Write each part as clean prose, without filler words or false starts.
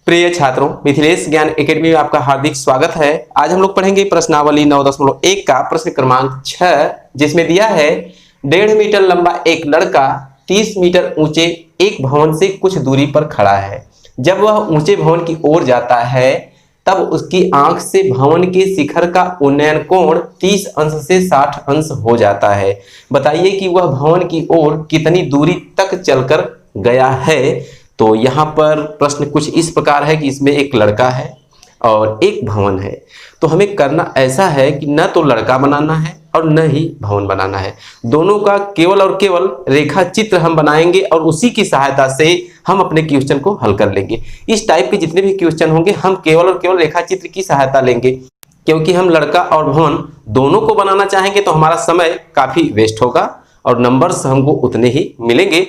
प्रिय छात्रों, मिथिलेश ज्ञान एकेडमी में आपका हार्दिक स्वागत है। आज हम लोग पढ़ेंगे प्रश्नावली 9.1 का प्रश्न क्रमांक 6, जिसमें दिया है 1.5 मीटर लंबा एक लड़का 30 मीटर ऊंचे एक भवन से कुछ दूरी पर खड़ा है। जब वह ऊंचे भवन की ओर जाता है तब उसकी आंख से भवन के शिखर का उन्नयन कोण 30 अंश से 60 अंश हो जाता है। बताइए कि वह भवन की ओर कितनी दूरी तक चलकर गया है। तो यहाँ पर प्रश्न कुछ इस प्रकार है कि इसमें एक लड़का है और एक भवन है। तो हमें करना ऐसा है कि न तो लड़का बनाना है और न ही भवन बनाना है। दोनों का केवल और केवल रेखा चित्र हम बनाएंगे और उसी की सहायता से हम अपने क्वेश्चन को हल कर लेंगे। इस टाइप के जितने भी क्वेश्चन होंगे हम केवल और केवल रेखा चित्र की सहायता लेंगे, क्योंकि हम लड़का और भवन दोनों को बनाना चाहेंगे तो हमारा समय काफी वेस्ट होगा और नंबर्स हमको उतने ही मिलेंगे।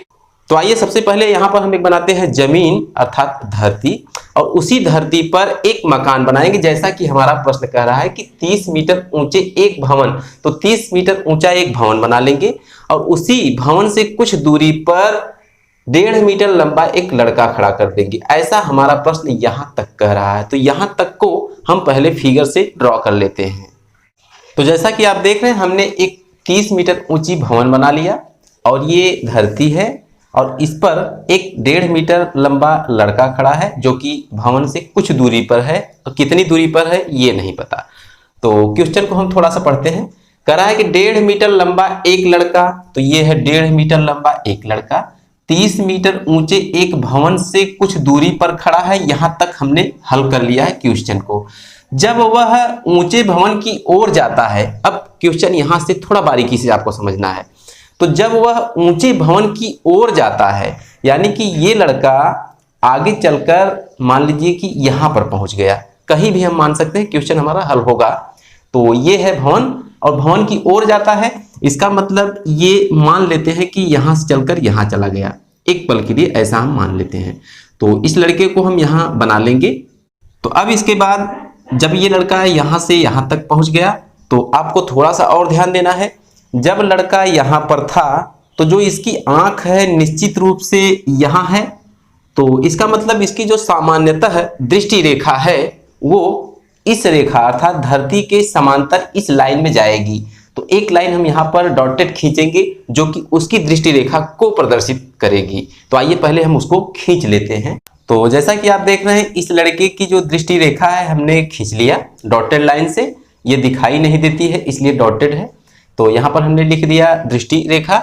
तो आइए सबसे पहले यहाँ पर हम एक बनाते हैं जमीन अर्थात धरती, और उसी धरती पर एक मकान बनाएंगे। जैसा कि हमारा प्रश्न कह रहा है कि 30 मीटर ऊंचे एक भवन, तो 30 मीटर ऊंचा एक भवन बना लेंगे और उसी भवन से कुछ दूरी पर 1.5 मीटर लंबा एक लड़का खड़ा कर देंगे। ऐसा हमारा प्रश्न यहाँ तक कह रहा है। तो यहाँ तक को हम पहले फिगर से ड्रॉ कर लेते हैं। तो जैसा कि आप देख रहे हैं, हमने एक 30 मीटर ऊंची भवन बना लिया और ये धरती है और इस पर एक 1.5 मीटर लंबा लड़का खड़ा है जो कि भवन से कुछ दूरी पर है, और कितनी दूरी पर है ये नहीं पता। तो क्वेश्चन को हम थोड़ा सा पढ़ते हैं। कह रहा है कि 1.5 मीटर लंबा एक लड़का, तो ये है 1.5 मीटर लंबा एक लड़का 30 मीटर ऊंचे एक भवन से कुछ दूरी पर खड़ा है। यहां तक हमने हल कर लिया है क्वेश्चन को। जब वह ऊंचे भवन की ओर जाता है, अब क्वेश्चन यहां से थोड़ा बारीकी से आपको समझना है। तो जब वह ऊंचे भवन की ओर जाता है, यानी कि ये लड़का आगे चलकर मान लीजिए कि यहां पर पहुंच गया, कहीं भी हम मान सकते हैं क्वेश्चन हमारा हल होगा। तो ये है भवन और भवन की ओर जाता है, इसका मतलब ये मान लेते हैं कि यहां से चलकर यहां चला गया, एक पल के लिए ऐसा हम मान लेते हैं। तो इस लड़के को हम यहां बना लेंगे। तो अब इसके बाद जब ये लड़का यहां से यहां तक पहुंच गया, तो आपको थोड़ा सा और ध्यान देना है। जब लड़का यहाँ पर था तो जो इसकी आंख है निश्चित रूप से यहाँ है, तो इसका मतलब इसकी जो सामान्यतः दृष्टि रेखा है वो इस रेखा अर्थात धरती के समांतर इस लाइन में जाएगी। तो एक लाइन हम यहाँ पर डॉटेड खींचेंगे जो कि उसकी दृष्टि रेखा को प्रदर्शित करेगी। तो आइए पहले हम उसको खींच लेते हैं। तो जैसा कि आप देख रहे हैं, इस लड़के की जो दृष्टि रेखा है हमने खींच लिया डॉटेड लाइन से। ये दिखाई नहीं देती है इसलिए डॉटेड है। तो यहाँ पर हमने लिख दिया दृष्टि रेखा।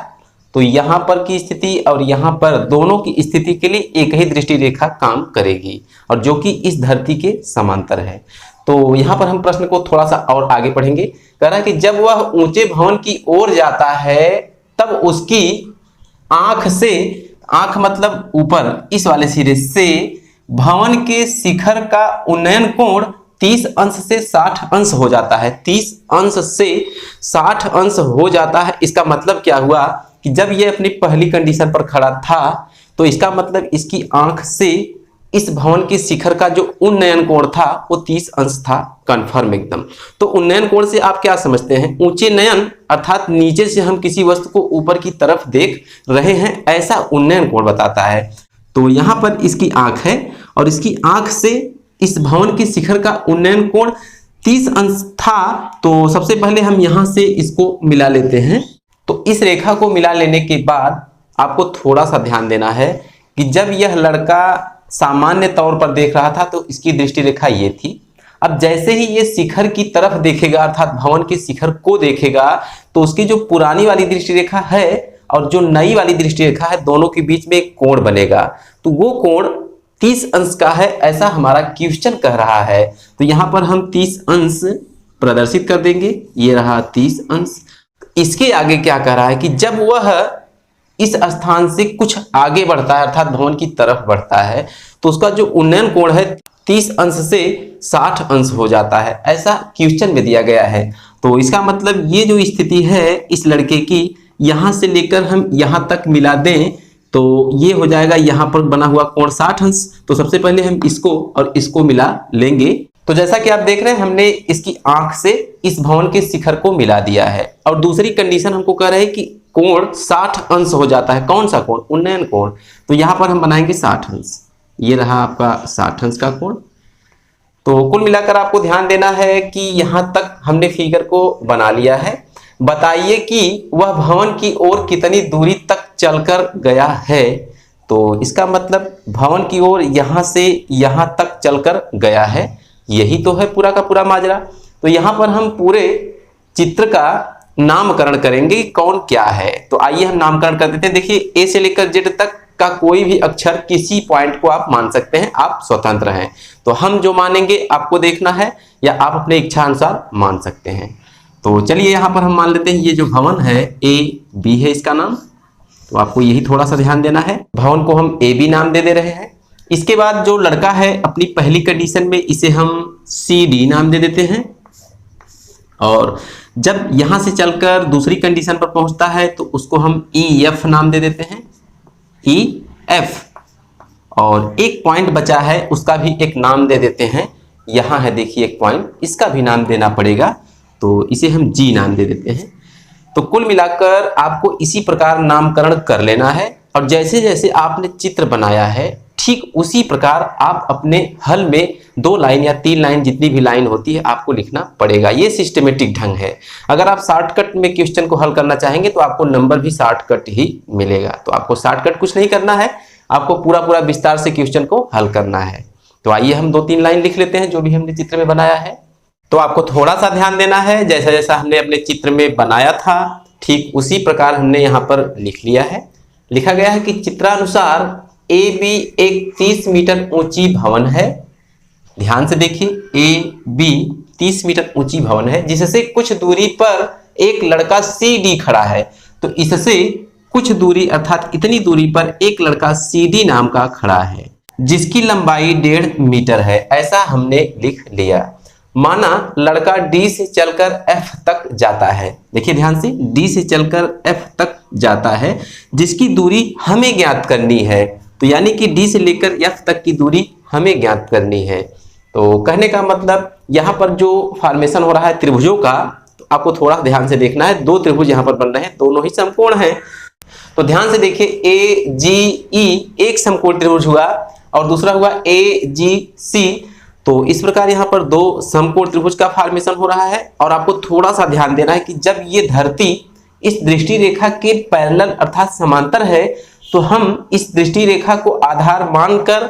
तो यहाँ पर की स्थिति और यहाँ पर दोनों की स्थिति के लिए एक ही दृष्टि रेखा काम करेगी और जो कि इस धरती के समांतर है। तो यहाँ पर हम प्रश्न को थोड़ा सा और आगे पढ़ेंगे। कह रहा है कि जब वह ऊंचे भवन की ओर जाता है तब उसकी आंख से, आंख मतलब ऊपर इस वाले सिरे से, भवन के शिखर का उन्नयन कोण 30 अंश से 60 अंश हो जाता है। 30 अंश से 60 अंश हो जाता है। इसका मतलब क्या हुआ कि जब ये अपनी पहली कंडीशन पर खड़ा था तो इसका मतलब इसकी आंख से इस भवन के शिखर का जो उन्नयन कोण था वो 30 अंश था, कंफर्म एकदम। तो उन्नयन कोण से आप क्या समझते हैं? ऊंचे नयन अर्थात नीचे से हम किसी वस्तु को ऊपर की तरफ देख रहे हैं, ऐसा उन्नयन कोण बताता है। तो यहाँ पर इसकी आंख है और इसकी आंख से इस भवन के शिखर का उन्नयन कोण 30 अंश था। तो सबसे पहले हम यहां से इसको मिला लेते हैं। तो इस रेखा को मिला लेने के बाद आपको थोड़ा सा ध्यान देना है कि जब यह लड़का सामान्य तौर पर देख रहा था तो इसकी दृष्टि रेखा ये थी। अब जैसे ही ये शिखर की तरफ देखेगा अर्थात भवन के शिखर को देखेगा तो उसकी जो पुरानी वाली दृष्टि रेखा है और जो नई वाली दृष्टि रेखा है, दोनों के बीच में एक कोण बनेगा। तो वो कोण 30 अंश का है, ऐसा हमारा क्वेश्चन कह रहा है। तो यहाँ पर हम 30 अंश प्रदर्शित कर देंगे। ये रहा 30 अंश। इसके आगे क्या कह रहा है कि जब वह इस स्थान से कुछ आगे बढ़ता है अर्थात भवन की तरफ बढ़ता है तो उसका जो उन्नयन कोण है 30 अंश से 60 अंश हो जाता है, ऐसा क्वेश्चन में दिया गया है। तो इसका मतलब ये जो स्थिति है इस लड़के की, यहां से लेकर हम यहां तक मिला दें तो ये हो जाएगा यहाँ पर बना हुआ कोण 60 अंश। तो सबसे पहले हम इसको और इसको मिला लेंगे। तो जैसा कि आप देख रहे हैं, हमने इसकी आंख से इस भवन के शिखर को मिला दिया है और दूसरी कंडीशन हमको कह रहे हैं कि कोण 60 अंश हो जाता है। कौन सा कोण? उन्नयन कोण। तो यहाँ पर हम बनाएंगे 60 अंश। ये रहा आपका 60 अंश का कोण। तो कुल मिलाकर आपको ध्यान देना है कि यहाँ तक हमने फिगर को बना लिया है। बताइए कि वह भवन की ओर कितनी दूरी तक चलकर गया है। तो इसका मतलब भवन की ओर यहाँ से यहाँ तक चलकर गया है, यही तो है पूरा का पूरा माजरा। तो यहाँ पर हम पूरे चित्र का नामकरण करेंगे, कौन क्या है। तो आइए हम नामकरण कर देते हैं। देखिए ए से लेकर जेड तक का कोई भी अक्षर किसी पॉइंट को आप मान सकते हैं, आप स्वतंत्र हैं। तो हम जो मानेंगे आपको देखना है, या आप अपने इच्छा अनुसार मान सकते हैं। तो चलिए यहाँ पर हम मान लेते हैं ये जो भवन है ए बी है इसका नाम। तो आपको यही थोड़ा सा ध्यान देना है, भवन को हम ए बी नाम दे रहे हैं। इसके बाद जो लड़का है अपनी पहली कंडीशन में इसे हम सी डी नाम दे देते हैं, और जब यहां से चलकर दूसरी कंडीशन पर पहुंचता है तो उसको हम ई एफ नाम दे देते हैं, ई एफ। और एक पॉइंट बचा है उसका भी एक नाम दे देते हैं, यहां है देखिए एक पॉइंट, इसका भी नाम देना पड़ेगा, तो इसे हम जी नाम दे देते हैं। तो कुल मिलाकर आपको इसी प्रकार नामकरण कर लेना है, और जैसे जैसे आपने चित्र बनाया है ठीक उसी प्रकार आप अपने हल में 2 लाइन या 3 लाइन जितनी भी लाइन होती है आपको लिखना पड़ेगा। ये सिस्टमेटिक ढंग है। अगर आप शॉर्टकट में क्वेश्चन को हल करना चाहेंगे तो आपको नंबर भी शॉर्टकट ही मिलेगा। तो आपको शॉर्टकट कुछ नहीं करना है, आपको पूरा विस्तार से क्वेश्चन को हल करना है। तो आइए हम 2-3 लाइन लिख लेते हैं जो भी हमने चित्र में बनाया है। तो आपको थोड़ा सा ध्यान देना है, जैसा जैसा हमने अपने चित्र में बनाया था ठीक उसी प्रकार हमने यहाँ पर लिख लिया है। लिखा गया है कि चित्रानुसार ए बी एक 30 मीटर ऊंची भवन है। ध्यान से देखिए, ए बी 30 मीटर ऊंची भवन है जिससे कुछ दूरी पर एक लड़का सी डी खड़ा है। तो इससे कुछ दूरी अर्थात इतनी दूरी पर एक लड़का सी डी नाम का खड़ा है जिसकी लंबाई 1.5 मीटर है, ऐसा हमने लिख लिया। माना लड़का डी से चलकर एफ तक जाता है। देखिए ध्यान से, डी से चलकर एफ तक जाता है जिसकी दूरी हमें ज्ञात करनी है। तो यानी कि डी से लेकर एफ तक की दूरी हमें ज्ञात करनी है। तो कहने का मतलब यहाँ पर जो फॉर्मेशन हो रहा है त्रिभुजों का, तो आपको थोड़ा ध्यान से देखना है। 2 त्रिभुज यहाँ पर बन रहे हैं, दोनों ही समकोण हैं। तो ध्यान से देखिए, ए जी ई एक समकोण त्रिभुज हुआ और दूसरा हुआ ए जी सी। तो इस प्रकार यहाँ पर 2 समकोण त्रिभुज का फॉर्मेशन हो रहा है। और आपको थोड़ा सा ध्यान देना है कि जब ये धरती इस दृष्टि रेखा के पैरेलल अर्थात समांतर है तो हम इस दृष्टि रेखा को आधार मानकर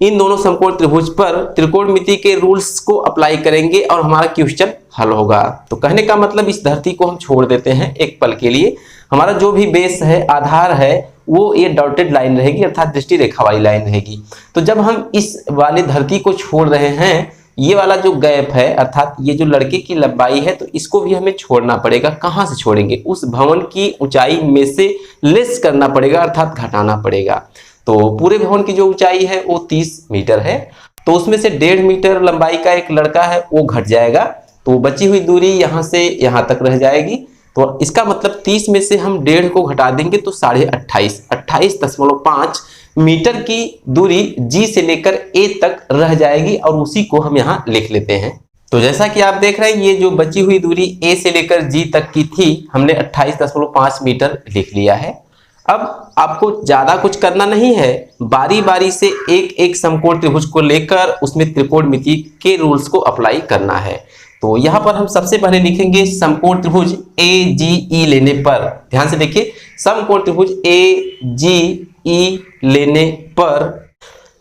इन दोनों समकोण त्रिभुज पर त्रिकोणमिति के रूल्स को अप्लाई करेंगे और हमारा क्वेश्चन हल होगा। तो कहने का मतलब इस धरती को हम छोड़ देते हैं एक पल के लिए। हमारा जो भी बेस है, आधार है, वो ये डॉटेड लाइन रहेगी अर्थात दृष्टि रेखा वाली लाइन रहेगी। तो जब हम इस वाली धरती को छोड़ रहे हैं, ये वाला जो गैप है अर्थात ये जो लड़के की लंबाई है, तो इसको भी हमें छोड़ना पड़ेगा। कहाँ से छोड़ेंगे? उस भवन की ऊंचाई में से लेस करना पड़ेगा अर्थात घटाना पड़ेगा। तो पूरे भवन की जो ऊंचाई है वो 30 मीटर है, तो उसमें से 1.5 मीटर लंबाई का एक लड़का है वो घट जाएगा, तो बची हुई दूरी यहाँ से यहाँ तक रह जाएगी। तो इसका मतलब 30 में से हम 1.5 को घटा देंगे तो 28.5 मीटर की दूरी जी से लेकर ए तक रह जाएगी, और उसी को हम यहाँ लिख लेते हैं। तो जैसा कि आप देख रहे हैं, ये जो बची हुई दूरी ए से लेकर जी तक की थी, हमने 28.5 मीटर लिख लिया है। अब आपको ज्यादा कुछ करना नहीं है, बारी बारी से एक एक समकोण त्रिभुज को लेकर उसमें त्रिकोणमिति के रूल्स को अप्लाई करना है। तो यहाँ पर हम सबसे पहले लिखेंगे समकोण त्रिभुज ए जी ई लेने पर। ध्यान से देखिए, समकोण त्रिभुज ए जी ई लेने पर,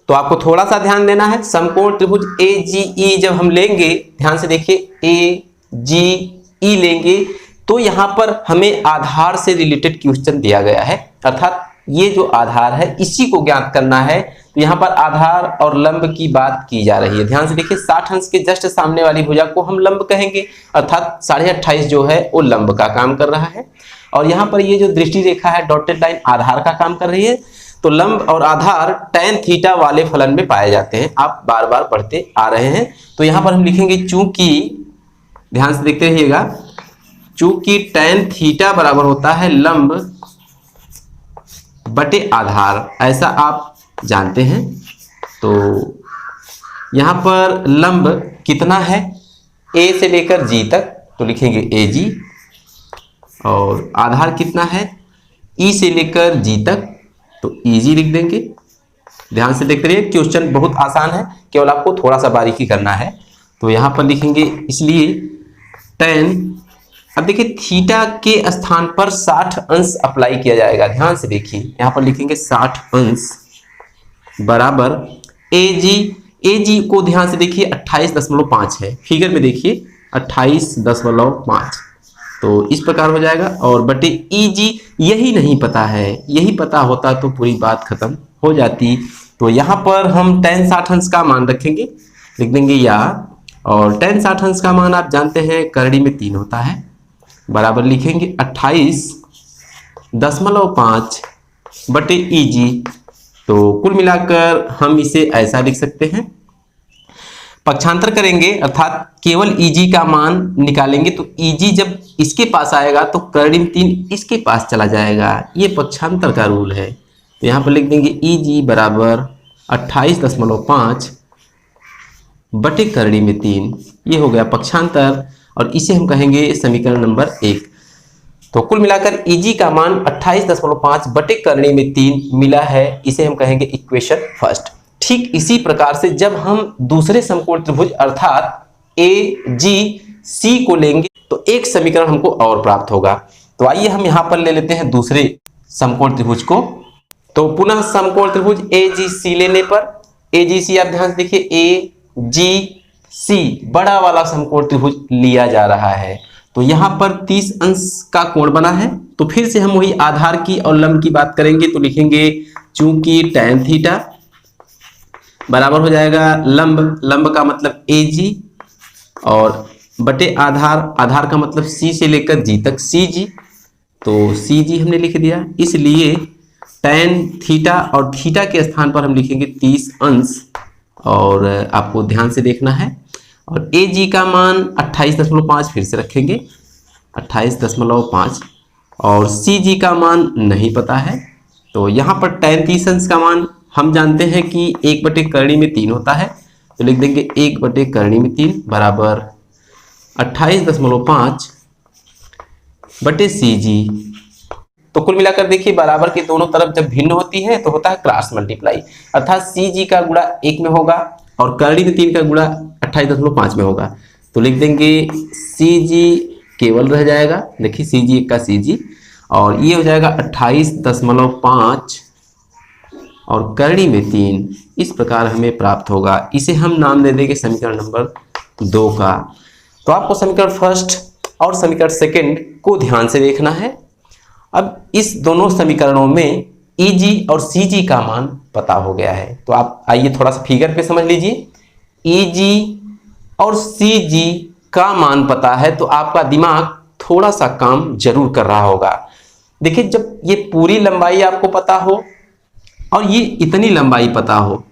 तो आपको थोड़ा सा ध्यान देना है। समकोण त्रिभुज ए जी ई जब हम लेंगे, ध्यान से देखिए, ए जी ई लेंगे तो यहाँ पर हमें आधार से रिलेटेड क्वेश्चन दिया गया है, अर्थात ये जो आधार है इसी को ज्ञात करना है। तो यहाँ पर आधार और लंब की बात की जा रही है। ध्यान से देखिए, 60 अंश के जस्ट सामने वाली भुजा को हम लंब कहेंगे, अर्थात 28.5 जो है वो लंब का काम कर रहा है। और यहाँ पर ये जो दृष्टि रेखा है डॉटेड लाइन आधार का काम कर रही है। तो लंब और आधार tan थीटा वाले फलन में पाए जाते हैं, आप बार बार पढ़ते आ रहे हैं। तो यहाँ पर हम लिखेंगे चूंकि, ध्यान से देखते रहिएगा, चूंकि tan थीटा बराबर होता है लंब बटे आधार, ऐसा आप जानते हैं। तो यहाँ पर लंब कितना है ए से लेकर जी तक, तो लिखेंगे ए जी, और आधार कितना है ई से लेकर जी तक, तो ई जी लिख देंगे। ध्यान से देखते रहिए, क्वेश्चन बहुत आसान है, केवल आपको थोड़ा सा बारीकी करना है। तो यहाँ पर लिखेंगे इसलिए tan, अब देखिए थीटा के स्थान पर 60 अंश अप्लाई किया जाएगा। ध्यान से देखिए, यहाँ पर लिखेंगे 60 अंश बराबर AG को ध्यान से देखिए 28.5 है, फिगर में देखिए 28.5, तो इस प्रकार हो जाएगा। और बटे EG यही नहीं पता है, यही पता होता तो पूरी बात खत्म हो जाती। तो यहाँ पर हम tan 60 अंश का मान रखेंगे, लिख देंगे या, और tan 60 अंश का मान आप जानते हैं करड़ी में 3 होता है, बराबर लिखेंगे 28.5 बटे EG। तो कुल मिलाकर हम इसे ऐसा लिख सकते हैं, पक्षांतर करेंगे अर्थात केवल EG का मान निकालेंगे तो EG जब इसके पास आएगा तो करड़ी में 3 इसके पास चला जाएगा, ये पक्षांतर का रूल है। तो यहाँ पर लिख देंगे EG बराबर 28.5 बटे करड़ी में 3, ये हो गया पक्षांतर, और इसे हम कहेंगे समीकरण नंबर 1। तो कुल मिलाकर EG का मान 28.5 बटे करड़ी में 3 मिला है, इसे हम कहेंगे इक्वेशन फर्स्ट। ठीक इसी प्रकार से जब हम दूसरे समकोण त्रिभुज अर्थात AGC को लेंगे तो एक समीकरण हमको और प्राप्त होगा। तो आइए हम यहाँ पर ले लेते हैं दूसरे समकोण त्रिभुज को। तो पुनः समकोण त्रिभुज AGC लेने पर, AGC आप ध्यान से देखिए AGC बड़ा वाला समकोण त्रिभुज लिया जा रहा है। तो यहाँ पर 30 अंश का कोण बना है, तो फिर से हम वही आधार की और लंब की बात करेंगे। तो लिखेंगे चूंकि tan थीटा बराबर हो जाएगा लंब का मतलब AG और बटे आधार का मतलब C से लेकर G तक CG, तो CG हमने लिख दिया। इसलिए tan थीटा और थीटा के स्थान पर हम लिखेंगे 30 अंश, और आपको ध्यान से देखना है। और AG का मान 28.5 फिर से रखेंगे 28.5, और CG का मान नहीं पता है। तो यहाँ पर tan 30 अंश का मान हम जानते हैं कि 1 बटे करड़ी में 3 होता है, तो लिख देंगे 1 बटे करड़ी में 3 बराबर 28.5 बटे CG। तो कुल मिलाकर देखिए बराबर के दोनों तरफ जब भिन्न होती है तो होता है क्रॉस मल्टीप्लाई, अर्थात CG का गुणा 1 में होगा और करड़ी में 3 का गुणा 28.5 में होगा। तो लिख देंगे CG केवल रह जाएगा, देखिए CG 1 का CG, और ये हो जाएगा 28.5 और करड़ी में 3, इस प्रकार हमें प्राप्त होगा। इसे हम नाम दे देंगे समीकरण नंबर 2 का। तो आपको समीकरण फर्स्ट और समीकरण सेकंड को ध्यान से देखना है। अब इस दोनों समीकरणों में EG और CG का मान पता हो गया है, तो आप आइए थोड़ा सा फिगर पे समझ लीजिए। EG और CG का मान पता है तो आपका दिमाग थोड़ा सा काम जरूर कर रहा होगा। देखिए जब ये पूरी लंबाई आपको पता हो और ये इतनी लंबाई पता हो,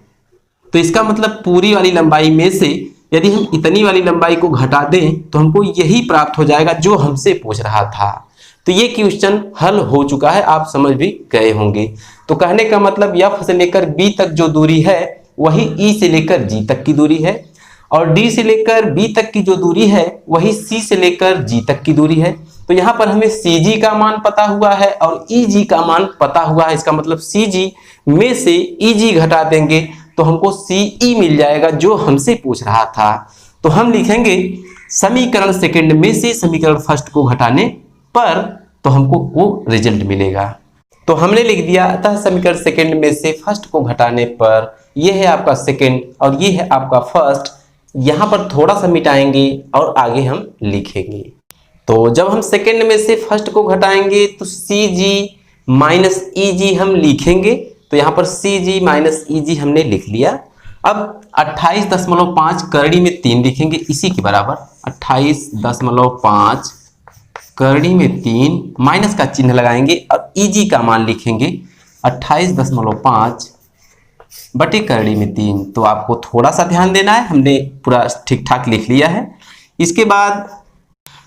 तो इसका मतलब पूरी वाली लंबाई में से यदि हम इतनी वाली लंबाई को घटा दें तो हमको यही प्राप्त हो जाएगा जो हमसे पूछ रहा था। तो ये क्वेश्चन हल हो चुका है, आप समझ भी गए होंगे। तो कहने का मतलब F से लेकर B तक जो दूरी है वही E से लेकर G तक की दूरी है, और D से लेकर B तक की जो दूरी है वही C से लेकर G तक की दूरी है। तो यहाँ पर हमें CG का मान पता हुआ है और EG का मान पता हुआ है, इसका मतलब CG में से EG घटा देंगे तो हमको CE मिल जाएगा जो हमसे पूछ रहा था। तो हम लिखेंगे समीकरण सेकंड में से समीकरण फर्स्ट को घटाने पर तो हमको वो रिजल्ट मिलेगा। तो हमने लिख दिया, अतः समीकरण सेकंड में से फर्स्ट को घटाने पर ये है आपका सेकंड और ये है आपका फर्स्ट। यहाँ पर थोड़ा सा मिटाएंगे और आगे हम लिखेंगे। तो जब हम सेकंड में से फर्स्ट को घटाएंगे तो CG माइनस EG हम लिखेंगे। तो यहाँ पर CG माइनस EG हमने लिख लिया। अब 28.5 करड़ी में 3 लिखेंगे इसी के बराबर, 28.5 करड़ी में 3 माइनस का चिन्ह लगाएंगे और EG का मान लिखेंगे 28.5 बटे करड़ी में 3। तो आपको थोड़ा सा ध्यान देना है, हमने पूरा ठीक ठाक लिख लिया है। इसके बाद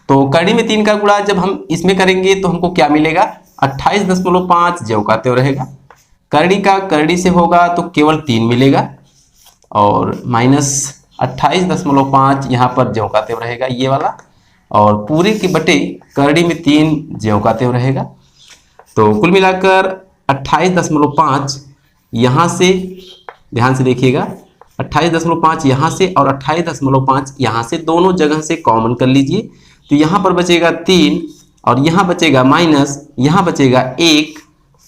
तो करड़ी में 3 का गुणा जब हम इसमें करेंगे तो हमको क्या मिलेगा, 28.5 ज्यों का त्यों रहेगा, करड़ी का करड़ी से होगा तो केवल 3 मिलेगा, और माइनस 28.5 यहाँ पर ज्यों का त्यों रहेगा ये वाला, और पूरे के बटे करड़ी में 3 ज्यों का त्यों रहेगा। तो कुल मिलाकर 28.5 यहाँ से ध्यान से देखिएगा, 28.5 यहाँ से और 28.5 यहाँ से, दोनों जगह से कॉमन कर लीजिए। तो यहाँ पर बचेगा 3 और यहाँ बचेगा माइनस, यहाँ बचेगा 1।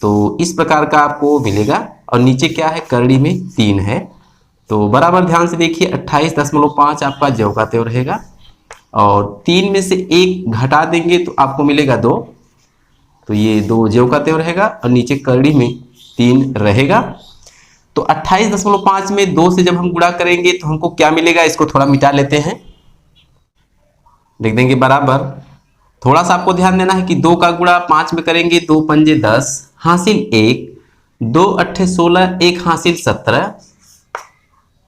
तो इस प्रकार का आपको मिलेगा। और नीचे क्या है, करड़ी में 3 है। तो बराबर ध्यान से देखिए, 28.5 आपका ज्यों का त्यों रहेगा और 3 में से 1 घटा देंगे तो आपको मिलेगा 2। तो ये 2 ज्यों का त्यों रहेगा और नीचे करड़ी में 3 रहेगा। तो 28.5 में 2 से जब हम गुणा करेंगे तो हमको क्या मिलेगा, इसको थोड़ा मिटा लेते हैं, लिख देंगे बराबर। थोड़ा सा आपको ध्यान देना है कि 2 का गुणा 5 में करेंगे, 2 पंजे 10 हासिल 1, 2 अट्ठे 16, 1 हासिल 17,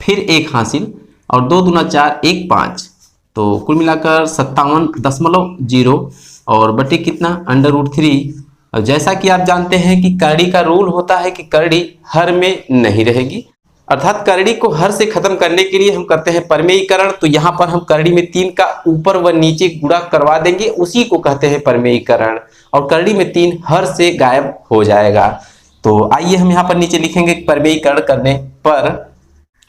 फिर 1 हासिल और 2 दूना 4, 1 5। तो कुल मिलाकर 57.0 और बटे कितना, √3। और जैसा कि आप जानते हैं कि करड़ी का रूल होता है कि करड़ी हर में नहीं रहेगी, अर्थात करड़ी को हर से खत्म करने के लिए हम करते हैं परमेयीकरण। तो यहाँ पर हम करड़ी में 3 का ऊपर व नीचे गुणा करवा देंगे, उसी को कहते हैं परमेयीकरण। और करड़ी में 3 हर से गायब हो जाएगा। तो आइए हम यहाँ पर नीचे लिखेंगे परमेयीकरण करने पर।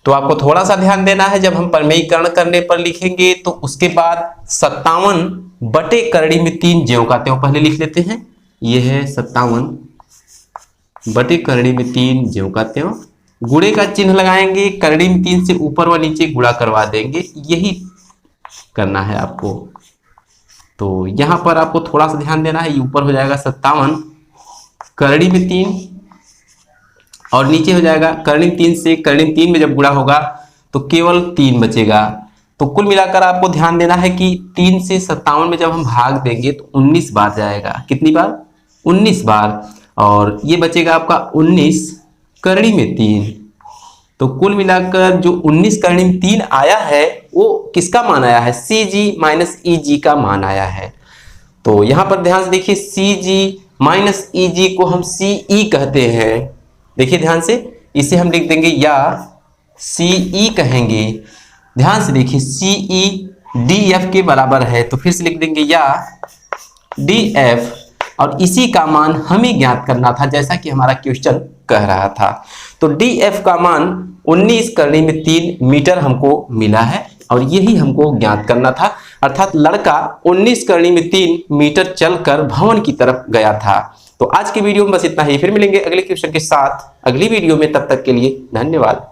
तो आपको थोड़ा सा ध्यान देना है, जब हम परमेयीकरण करने पर लिखेंगे तो उसके बाद 57 बटे करड़ी में 3 ज्यों का त्यों पहले लिख लेते हैं। ये है 57 बटे करड़ी में 3 ज्यों का त्यों, गुणे का चिन्ह लगाएंगे, करड़ी में 3 से ऊपर व नीचे गुणा करवा देंगे, यही करना है आपको। तो यहां पर आपको थोड़ा सा ध्यान देना है, ये ऊपर हो जाएगा 57 करड़ी में 3 और नीचे हो जाएगा करड़ी में 3 से, करड़ी में 3 में जब गुणा होगा तो केवल 3 बचेगा। तो कुल मिलाकर आपको ध्यान देना है कि 3 से 57 में जब हम भाग देंगे तो 19 बार जाएगा। कितनी बार, 19 बार। और ये बचेगा आपका 19 करड़ी में 3। तो कुल मिलाकर जो 19 करड़ी में 3 आया है वो किसका मान आया है, CG माइनस EG का मान आया है। तो यहां पर ध्यान से देखिए, CG माइनस EG को हम CE कहते हैं। देखिए ध्यान से, इसे हम लिख देंगे या CE कहेंगे। ध्यान से देखिए, CE DF के बराबर है, तो फिर से लिख देंगे या DF। और इसी का मान हमें ज्ञात करना था, जैसा कि हमारा क्वेश्चन कह रहा था। तो DF का मान 19 करड़ी में 3 मीटर हमको मिला है और यही हमको ज्ञात करना था। अर्थात लड़का 19 करड़ी में 3 मीटर चलकर भवन की तरफ गया था। तो आज की वीडियो में बस इतना ही, फिर मिलेंगे अगले क्वेश्चन के साथ अगली वीडियो में। तब तक के लिए धन्यवाद।